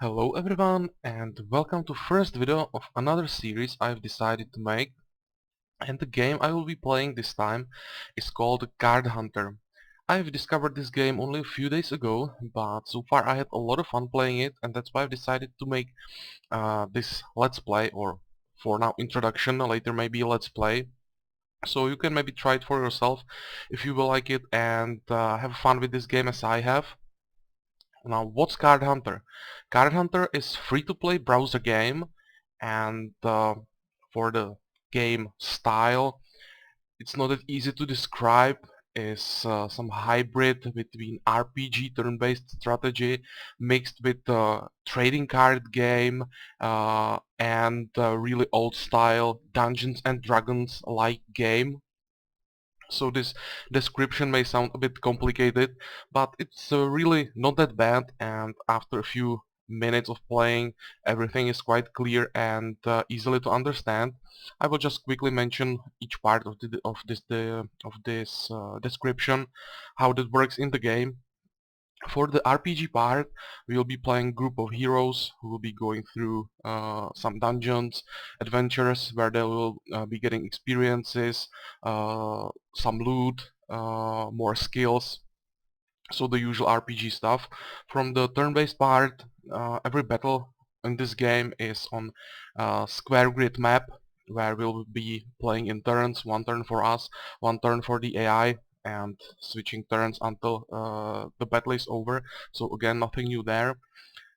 Hello everyone and welcome to first video of another series I've decided to make, and the game I will be playing this time is called Card Hunter. I've discovered this game only a few days ago, but so far I had a lot of fun playing it, and that's why I've decided to make this let's play, or for now introduction, later maybe let's play. So you can maybe try it for yourself if you will like it and have fun with this game as I have. Now, what's Card Hunter? Card Hunter is free-to-play browser game, and for the game style, it's not that easy to describe. It's some hybrid between RPG, turn-based strategy, mixed with trading card game and really old-style Dungeons and Dragons-like game. So this description may sound a bit complicated, but it's really not that bad, and after a few minutes of playing everything is quite clear and easily to understand. I will just quickly mention each part of this description, how that works in the game. For the RPG part, we will be playing group of heroes who will be going through some dungeons, adventures where they will be getting experiences, some loot, more skills, so the usual RPG stuff. From the turn-based part, every battle in this game is on a square grid map where we'll be playing in turns, one turn for us, one turn for the AI, and switching turns until the battle is over. So again, nothing new there.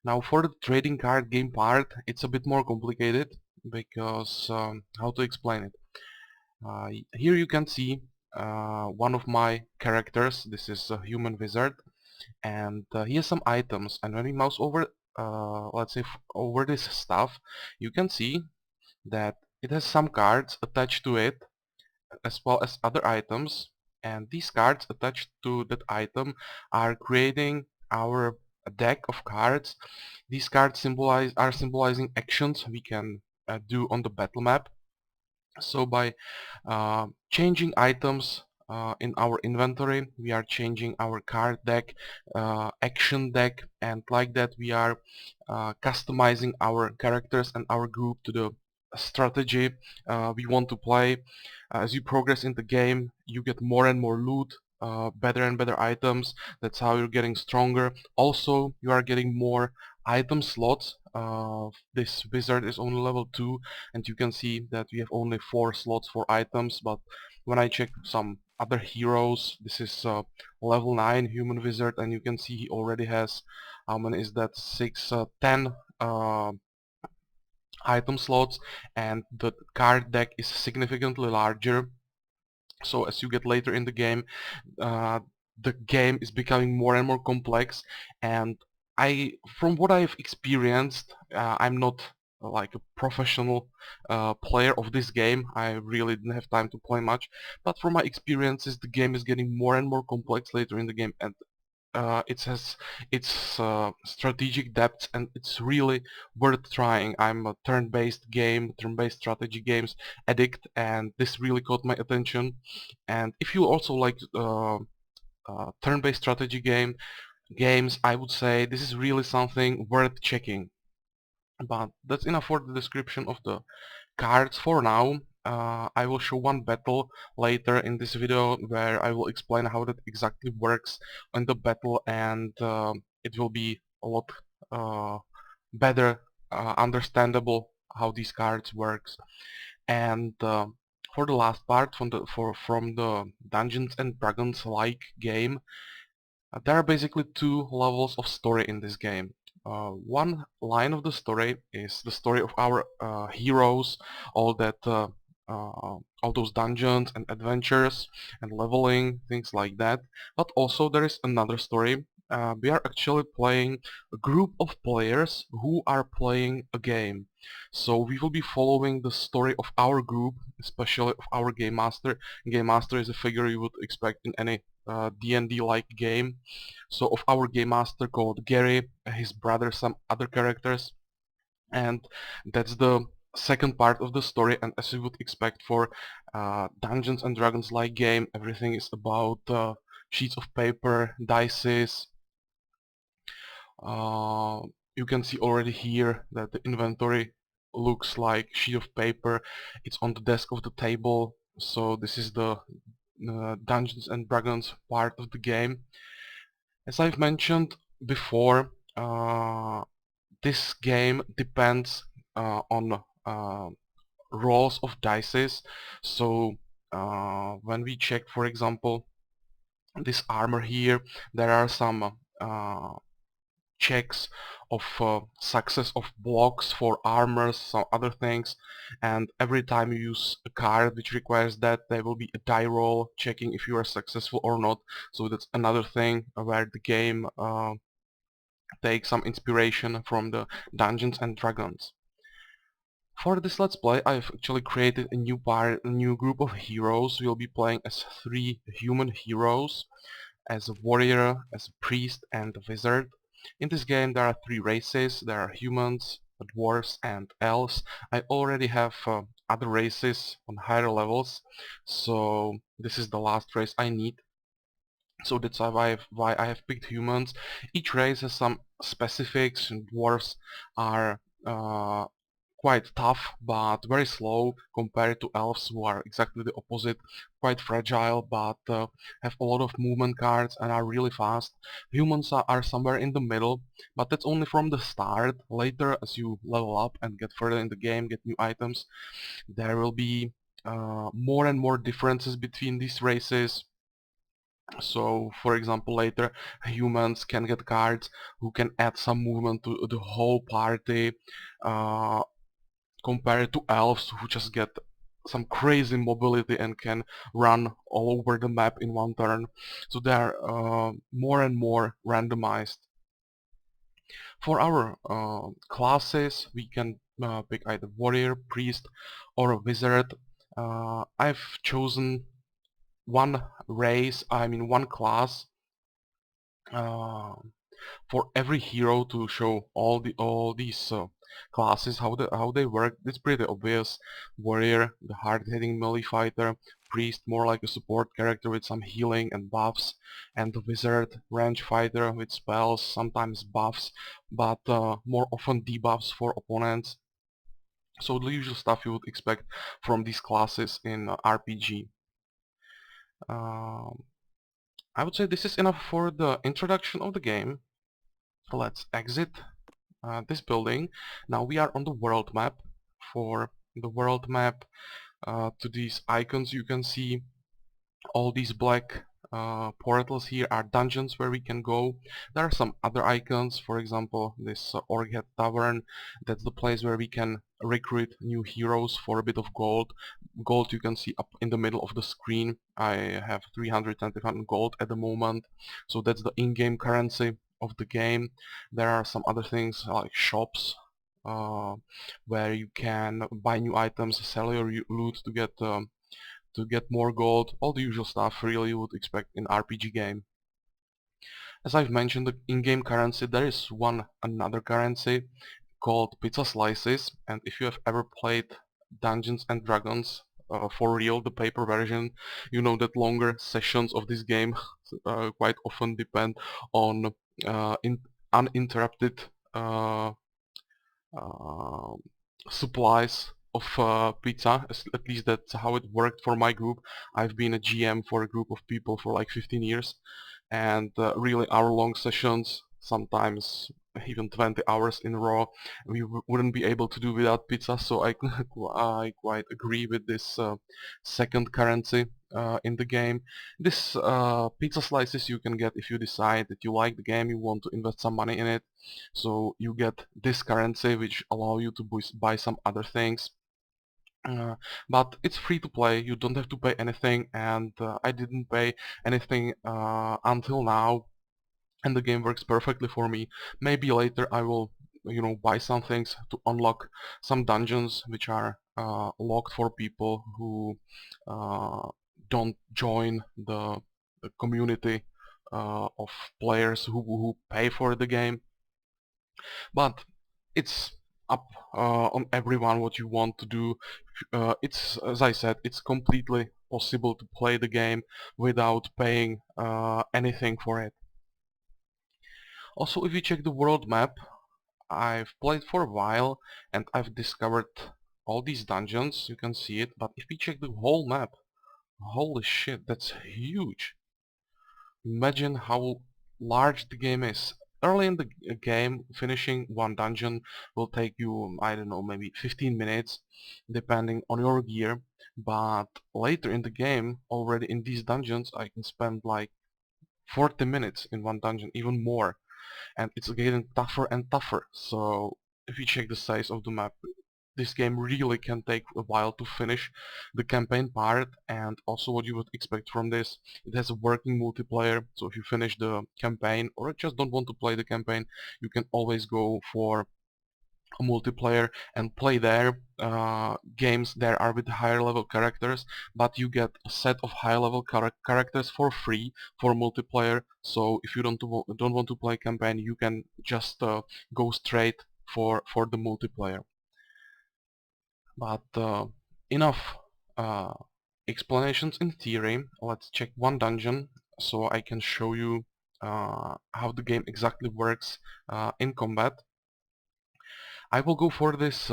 Now for the trading card game part, it's a bit more complicated because how to explain it? Here you can see one of my characters. This is a human wizard, and he has some items, and when we mouse over let's say over this stuff, you can see that it has some cards attached to it as well as other items, and these cards attached to that item are creating our deck of cards. These cards are symbolizing actions we can do on the battle map. So by changing items in our inventory, we are changing our card deck, action deck, and like that we are customizing our characters and our group to the strategy we want to play. As you progress in the game, you get more and more loot, better and better items. That's how you're getting stronger. Also, you are getting more item slots. This wizard is only level 2, and you can see that we have only 4 slots for items, but when I check some other heroes, this is level 9 human wizard, and you can see he already has, how many is that, 6, 10 item slots, and the card deck is significantly larger. So as you get later in uh, the game is becoming more and more complex, and from what I've experienced, I'm not like a professional player of this game. I really didn't have time to play much, but from my experiences, the game is getting more and more complex later in the game, and it has its strategic depth, and it's really worth trying. I'm a turn-based strategy games addict, and this really caught my attention. And if you also like turn-based strategy games, I would say this is really something worth checking. But that's enough for the description of the cards for now. I will show one battle later in this video where I will explain how that exactly works in the battle, and it will be a lot uh, better understandable how these cards works. And for the last part from the Dungeons and Dragons like game, there are basically 2 levels of story in this game. One line of the story is the story of our heroes, all that, all those dungeons and adventures and leveling, things like that. But also there is another story. We are actually playing a group of players who are playing a game. So we will be following the story of our group, especially of our game master. Game master is a figure you would expect in any D&D-like game. So of our game master called Gary, his brother, some other characters, and that's the second part of the story. And as you would expect for Dungeons and Dragons like game, everything is about sheets of paper, dices, You can see already here that the inventory looks like sheet of paper. It's on the desk of the table. So this is the Dungeons and Dragons part of the game. As I've mentioned before, this game depends on rolls of dices. So when we check, for example, this armor here, there are some checks of success of blocks for armors, some other things, and every time you use a card which requires that, there will be a die roll checking if you are successful or not. So that's another thing where the game takes some inspiration from the Dungeons and Dragons. For this Let's Play, I've actually created a new group of heroes. We'll be playing as 3 human heroes, as a warrior, as a priest, and a wizard. In this game there are 3 races. There are humans, dwarves, and elves. I already have other races on higher levels, so this is the last race I need. So that's why I have picked humans. Each race has some specifics. Dwarves are quite tough but very slow compared to elves, who are exactly the opposite, quite fragile but have a lot of movement cards and are really fast. Humans are somewhere in the middle, but that's only from the start. Later, as you level up and get further in the game, get new items, there will be more and more differences between these races. So, for example, later humans can get cards who can add some movement to the whole party, uh, compared to elves who just get some crazy mobility and can run all over the map in one turn. So they are more and more randomized. For our classes, we can pick either warrior, priest, or a wizard. I've chosen one race, I mean one class, uh, for every hero to show all these classes, how they work. It's pretty obvious. Warrior, the hard-hitting melee fighter; priest, more like a support character with some healing and buffs; and the wizard, range fighter with spells, sometimes buffs, but more often debuffs for opponents. So the usual stuff you would expect from these classes in RPG. Um, I would say this is enough for the introduction of the game. Let's exit this building. Now we are on the world map. For the world map, to these icons you can see all these black portals here are dungeons where we can go. There are some other icons, for example this Orghead Tavern. That's the place where we can recruit new heroes for a bit of gold. Gold you can see up in the middle of the screen. I have 325 gold at the moment, so that's the in-game currency of the game. There are some other things like shops, where you can buy new items, sell your loot to get more gold, all the usual stuff really you would expect in RPG game. As I've mentioned, the in-game currency, there is another currency called pizza slices, and if you have ever played Dungeons and Dragons for real, the paper version, you know that longer sessions of this game quite often depend on uninterrupted uh, uh, supplies of pizza. At least that's how it worked for my group. I've been a GM for a group of people for like 15 years, and really hour-long sessions, sometimes even 20 hours in a row, we wouldn't be able to do without pizza. So I quite agree with this second currency in the game. This pizza slices you can get if you decide that you like the game, you want to invest some money in it. So you get this currency which allow you to buy some other things. But it's free to play, you don't have to pay anything, and I didn't pay anything until now, and the game works perfectly for me. Maybe later I will, buy some things to unlock some dungeons which are locked for people who uh, don't join the community of players who pay for the game. But it's up on everyone what you want to do. It's, as I said, it's completely possible to play the game without paying anything for it. Also, if you check the world map, I've played for a while and I've discovered all these dungeons, you can see it, but if we check the whole map, holy shit, that's huge. Imagine how large the game is. Early in the game, finishing one dungeon will take you, I don't know, maybe 15 minutes, depending on your gear. But later in the game, already in these dungeons, I can spend like 40 minutes in one dungeon, even more. And it's getting tougher and tougher. So if you check the size of the map, this game really can take a while to finish the campaign part. And also what you would expect from this, it has a working multiplayer, so if you finish the campaign or just don't want to play the campaign, you can always go for a multiplayer and play there. Games there are with higher level characters, but you get a set of high level characters for free for multiplayer, so if you don't want to play campaign, you can just go straight for the multiplayer. But enough uh, explanations in theory. Let's check one dungeon so I can show you how the game exactly works in combat. I will go for this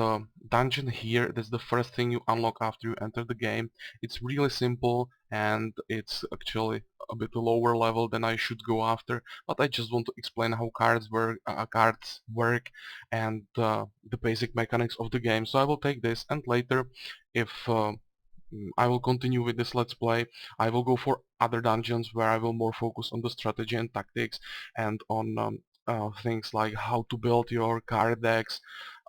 dungeon here. That's the first thing you unlock after you enter the game. It's really simple and it's actually a bit lower level than I should go after, but I just want to explain how cards work and the basic mechanics of the game. So I will take this, and later, if I will continue with this let's play, I will go for other dungeons where I will more focus on the strategy and tactics and on things like how to build your card decks,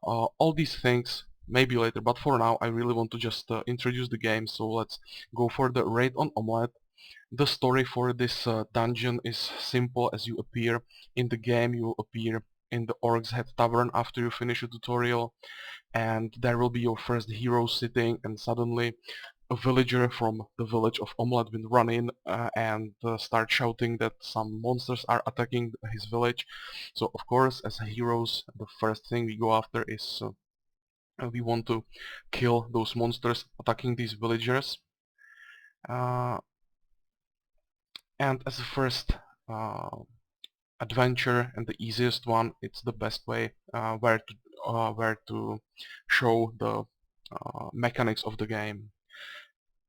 all these things maybe later, but for now I really want to just introduce the game, so let's go for the raid on Omelette. The story for this dungeon is simple. As you appear in the game, you appear in the Orc's Head Tavern after you finish a tutorial, and there will be your first hero sitting, and suddenly a villager from the village of Omelette will run in and start shouting that some monsters are attacking his village. So of course, as heroes, the first thing we go after is we want to kill those monsters attacking these villagers. Uh, and as a first adventure and the easiest one, it's the best way where to show the mechanics of the game.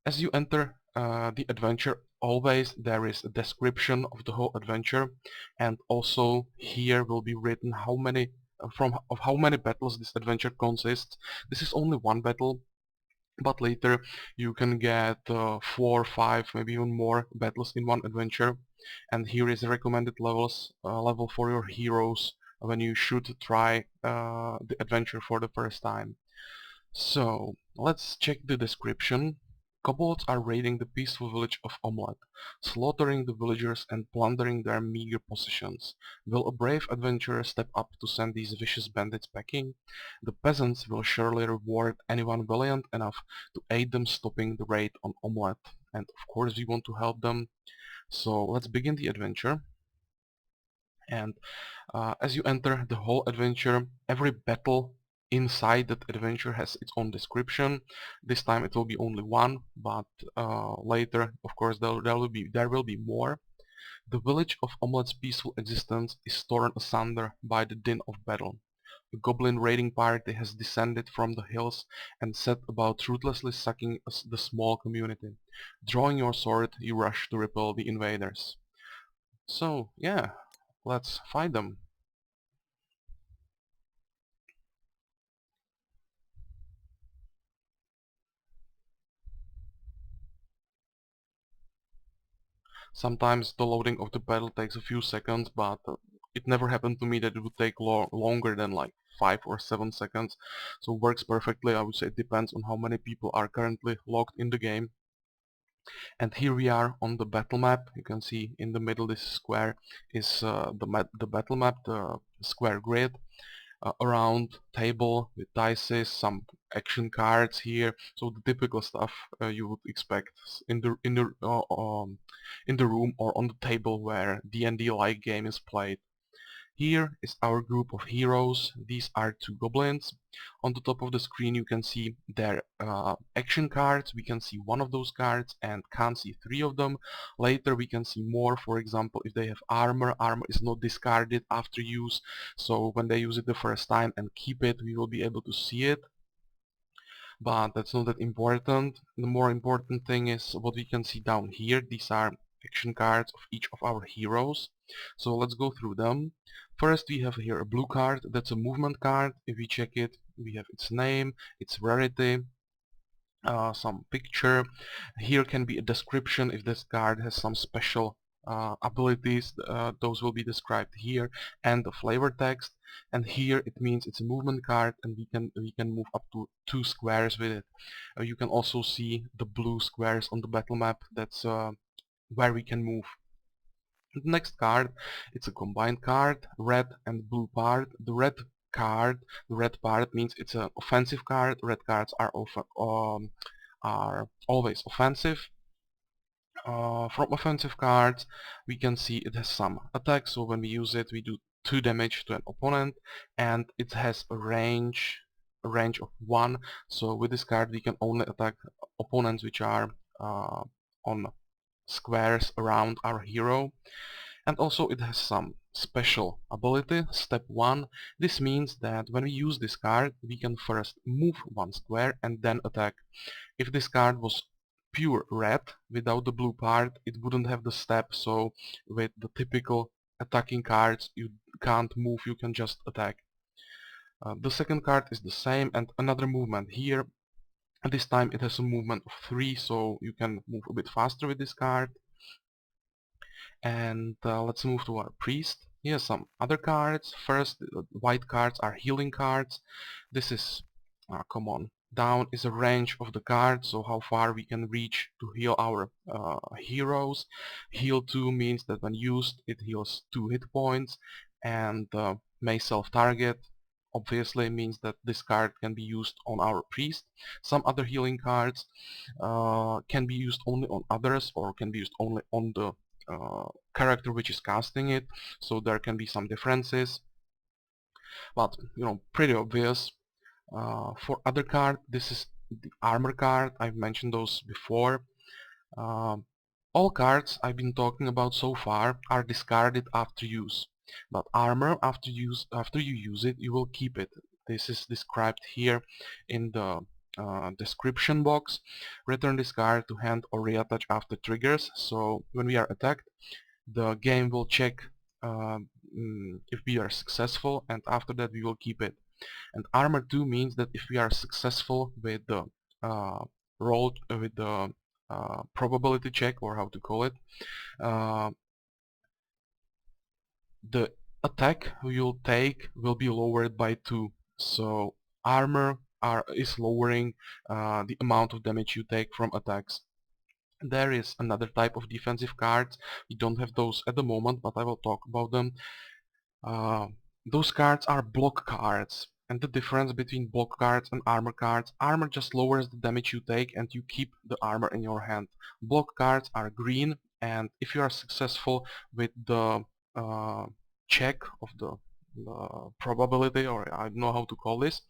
As you enter the adventure, always there is a description of the whole adventure, and also here will be written how many of how many battles this adventure consists. This is only one battle, but later you can get 4, 5, maybe even more battles in one adventure. And here is recommended level for your heroes when you should try the adventure for the first time. So, let's check the description. Kobolds are raiding the peaceful village of Omelette, slaughtering the villagers and plundering their meager possessions. Will a brave adventurer step up to send these vicious bandits packing? The peasants will surely reward anyone valiant enough to aid them stopping the raid on Omelette. And of course we want to help them. So let's begin the adventure. And as you enter the whole adventure, every battle inside that adventure has its own description. This time it will be only one, but later, of course, there will be more. The village of Omelette's peaceful existence is torn asunder by the din of battle. A goblin raiding party has descended from the hills and set about ruthlessly sacking the small community. Drawing your sword, you rush to repel the invaders. So, yeah, let's fight them. Sometimes the loading of the battle takes a few seconds, but it never happened to me that it would take longer than like 5 or 7 seconds. So it works perfectly. I would say it depends on how many people are currently logged in the game. And here we are on the battle map. You can see in the middle this square is the battle map, the square grid. Around table with dice, some action cards here, so the typical stuff you would expect in the room or on the table where D&D like game is played. Here is our group of heroes. These are 2 goblins. On the top of the screen you can see their action cards. We can see 1 of those cards and can't see 3 of them. Later we can see more. For example, if they have armor, armor is not discarded after use, so when they use it the first time and keep it, we will be able to see it. But that's not that important. The more important thing is what we can see down here. These are action cards of each of our heroes. So let's go through them. First we have here a blue card. That's a movement card. If we check it, we have its name, its rarity, some picture. Here can be a description. If this card has some special abilities, those will be described here, and the flavor text. And here it means it's a movement card, and we can move up to 2 squares with it. You can also see the blue squares on the battle map. That's where we can move. The next card, it's a combined card, red and blue part. The red part means it's an offensive card. Red cards are always offensive. From offensive cards we can see it has some attack, so when we use it we do 2 damage to an opponent, and it has a range of 1, so with this card we can only attack opponents which are on squares around our hero. And also it has some special ability, step 1. This means that when we use this card we can first move 1 square and then attack. If this card was pure red without the blue part, it wouldn't have the step, so with the typical attacking cards you can't move, you can just attack. The second card is the same, and another movement here. And this time it has a movement of 3, so you can move a bit faster with this card. And let's move to our priest. Here are some other cards. First, white cards are healing cards. This is, come on, down is a range of the cards, so how far we can reach to heal our heroes. Heal 2 means that when used it heals 2 hit points, and may self-target obviously means that this card can be used on our priest. Some other healing cards can be used only on others, or can be used only on the character which is casting it, so there can be some differences, but you know, pretty obvious. For other card, this is the armor card. I've mentioned those before. All cards I've been talking about so far are discarded after use, but armor, after you use it, you will keep it. This is described here in the description box. Return this card to hand or reattach after triggers. So when we are attacked, the game will check if we are successful, and after that we will keep it. And armor 2 means that if we are successful with the probability check, or how to call it, the attack you'll take will be lowered by 2. So armor is lowering the amount of damage you take from attacks. There is another type of defensive cards. We don't have those at the moment, but I will talk about them. Those cards are block cards. And the difference between block cards and armor cards: armor just lowers the damage you take and you keep the armor in your hand. Block cards are green, and if you are successful with the check of the probability, or I don't know how to call this,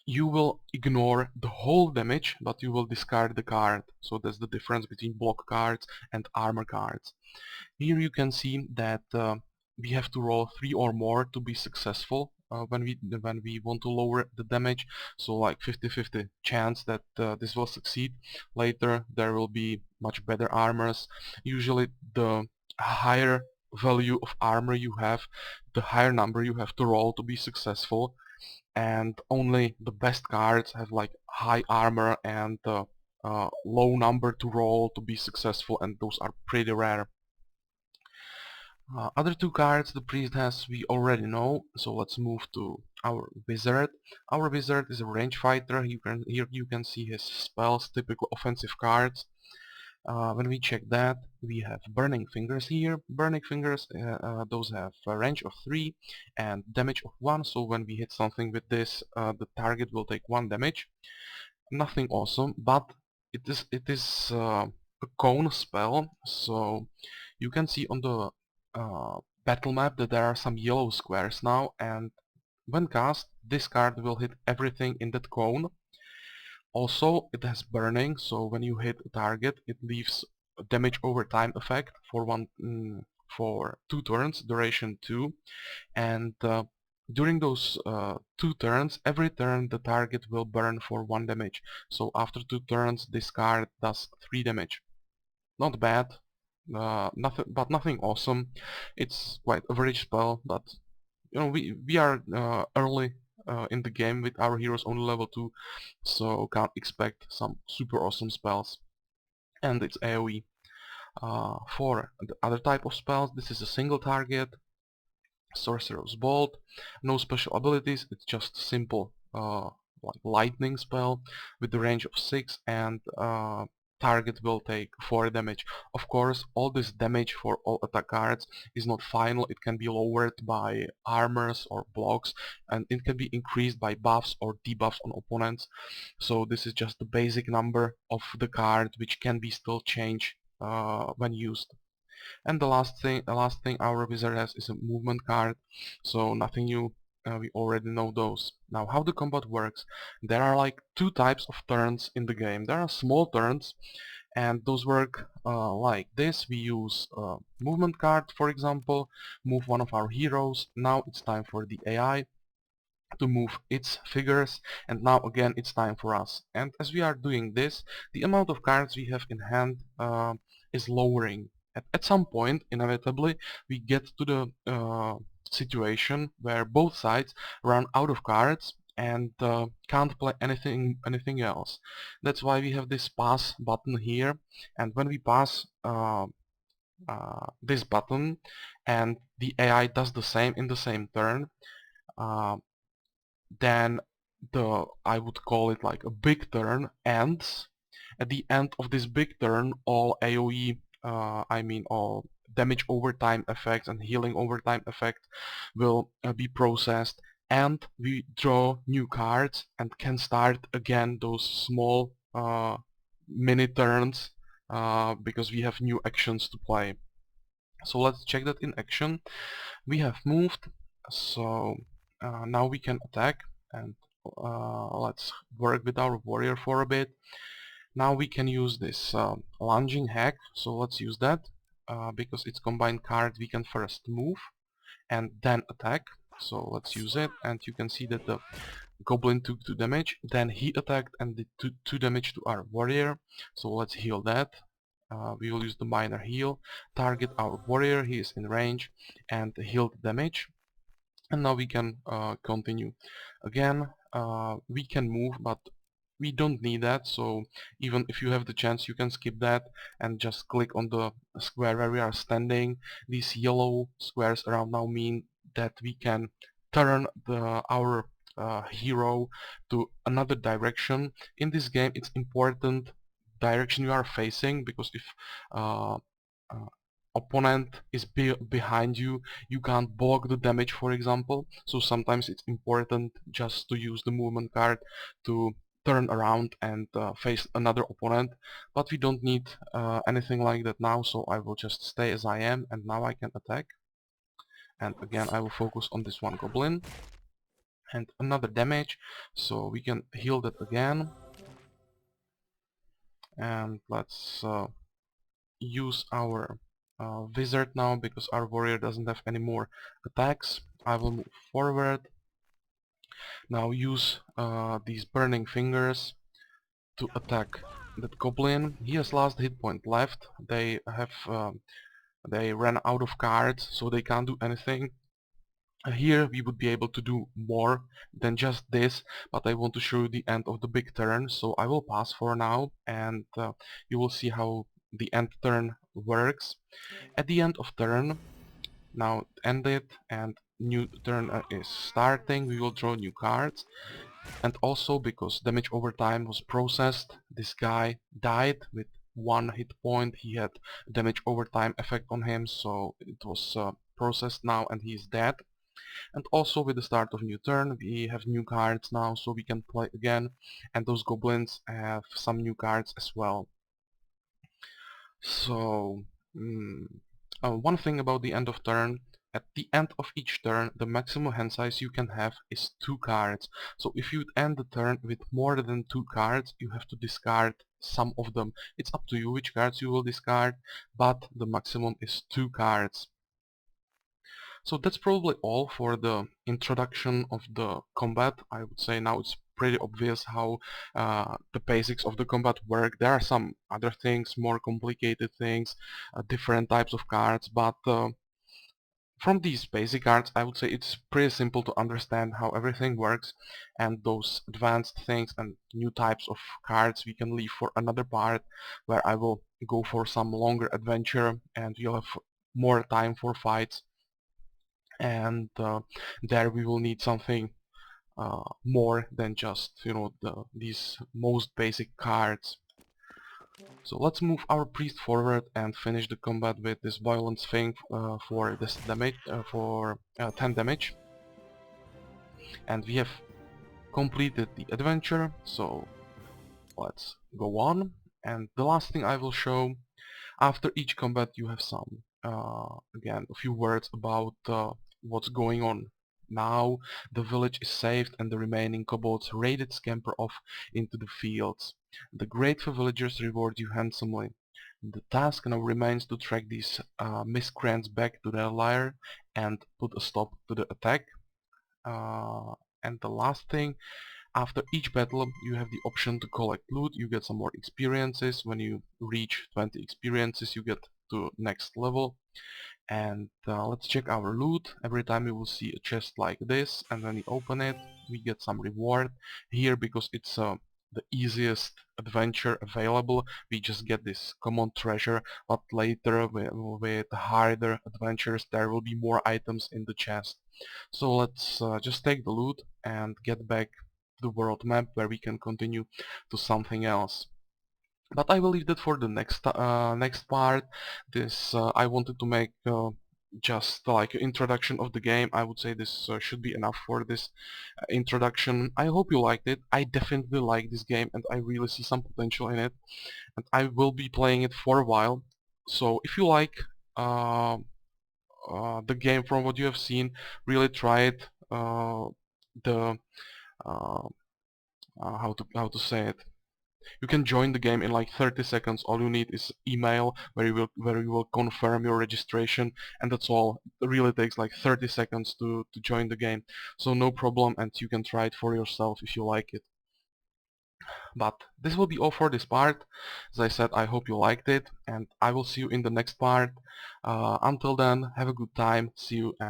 you will ignore the whole damage, but you will discard the card. So that's the difference between block cards and armor cards. Here you can see that we have to roll 3 or more to be successful when we want to lower the damage. So like 50-50 chance that this will succeed. Later there will be much better armors. Usually the higher value of armor you have, the higher number you have to roll to be successful, and only the best cards have like high armor and low number to roll to be successful, and those are pretty rare. Other 2 cards the priest has we already know, so let's move to our wizard. Our wizard is a range fighter. Here you can see his spells, typical offensive cards. When we check that, we have Burning Fingers here. Burning Fingers, those have a range of 3 and damage of 1, so when we hit something with this, the target will take 1 damage. Nothing awesome, but it is a cone spell, so you can see on the battle map that there are some yellow squares now, and when cast, this card will hit everything in that cone. Also, it has burning, so when you hit a target, it leaves a damage over time effect for for 2 turns, duration 2, and during those 2 turns, every turn the target will burn for 1 damage. So after 2 turns, this card does 3 damage. Not bad, nothing awesome. It's quite average spell, but you know, we are early in the game with our heroes only level 2, so can't expect some super awesome spells. And it's AoE. For the other type of spells, this is a single target, Sorcerer's Bolt, no special abilities, it's just simple like lightning spell with the range of 6, and target will take 4 damage. Of course, all this damage for all attack cards is not final, it can be lowered by armors or blocks, and it can be increased by buffs or debuffs on opponents. So this is just the basic number of the card, which can be still changed when used. And the last thing our wizard has is a movement card, so nothing new. We already know those. Now, how the combat works? There are like 2 types of turns in the game. There are small turns, and those work like this. We use a movement card, for example, move one of our heroes. Now it's time for the AI to move its figures, and now again it's time for us. And as we are doing this, the amount of cards we have in hand is lowering. At some point, inevitably, we get to the situation where both sides run out of cards and can't play anything else. That's why we have this pass button here, and when we pass this button and the AI does the same in the same turn, uh, then I would call it like a big turn ends. At the end of this big turn, all AoE, I mean all damage over time effects and healing over time effect will be processed, and we draw new cards and can start again those small mini turns because we have new actions to play. So let's check that in action. We have moved, so now we can attack, and let's work with our warrior for a bit. Now we can use this lunging hack, so let's use that. Because it's combined card, we can first move and then attack. So let's use it, and you can see that the goblin took 2 damage, then he attacked and did 2 damage to our warrior. So let's heal that. We will use the minor heal, target our warrior, he is in range, and heal the damage. And now we can continue. Again, we can move, but we don't need that, so even if you have the chance, you can skip that and just click on the square where we are standing. These yellow squares around now mean that we can turn our hero to another direction. In this game, it's important direction you are facing, because if uh, uh, opponent is behind you, you can't block the damage, for example. So sometimes it's important just to use the movement card to turn around and face another opponent, but we don't need anything like that now, so I will just stay as I am, and now I can attack. And again, I will focus on this one goblin and another damage, so we can heal that again. And let's use our wizard now, because our warrior doesn't have any more attacks. I will move forward. Now use these burning fingers to attack that goblin. He has last hit point left. They ran out of cards, so they can't do anything. Here we would be able to do more than just this, but I want to show you the end of the big turn, so I will pass for now, and you will see how the end turn works. At the end of turn, now it ended and new turn is starting, we will draw new cards. And also, because damage over time was processed, this guy died with 1 hit point. He had damage over time effect on him, so it was processed now and he is dead. And also, with the start of new turn, we have new cards now, so we can play again, and those goblins have some new cards as well. So one thing about the end of turn, at the end of each turn, the maximum hand size you can have is 2 cards. So if you end the turn with more than 2 cards, you have to discard some of them. It's up to you which cards you will discard, but the maximum is 2 cards. So that's probably all for the introduction of the combat. I would say now it's pretty obvious how the basics of the combat work. There are some other things, more complicated things, different types of cards, but from these basic cards I would say it's pretty simple to understand how everything works, and those advanced things and new types of cards we can leave for another part where I will go for some longer adventure and you'll have more time for fights, and there we will need something more than just, you know, these most basic cards. So let's move our priest forward and finish the combat with this violence thing for this damage, for 10 damage. And we have completed the adventure, so let's go on. And the last thing I will show, after each combat you have some, again, a few words about what's going on. Now the village is saved and the remaining kobolds raided scamper off into the fields. The grateful villagers reward you handsomely. The task now remains to track these miscreants back to their lair and put a stop to the attack. And the last thing, after each battle you have the option to collect loot. You get some more experiences. When you reach 20 experiences you get to next level. And let's check our loot. Every time you will see a chest like this, and when we open it we get some reward. Here, because it's the easiest adventure available, we just get this common treasure, but later with harder adventures there will be more items in the chest. So let's just take the loot and get back to the world map where we can continue to something else. But I will leave that for the next part. This I wanted to make just like an introduction of the game. I would say this should be enough for this introduction. I hope you liked it. I definitely like this game and I really see some potential in it. And I will be playing it for a while. So if you like uh, the game from what you have seen, really try it. The uh, how to say it? You can join the game in like 30 seconds. All you need is email where you will confirm your registration, and that's all. It really takes like 30 seconds to join the game. So no problem, and you can try it for yourself if you like it. But this will be all for this part. As I said, I hope you liked it, and I will see you in the next part. Until then, have a good time. See you, and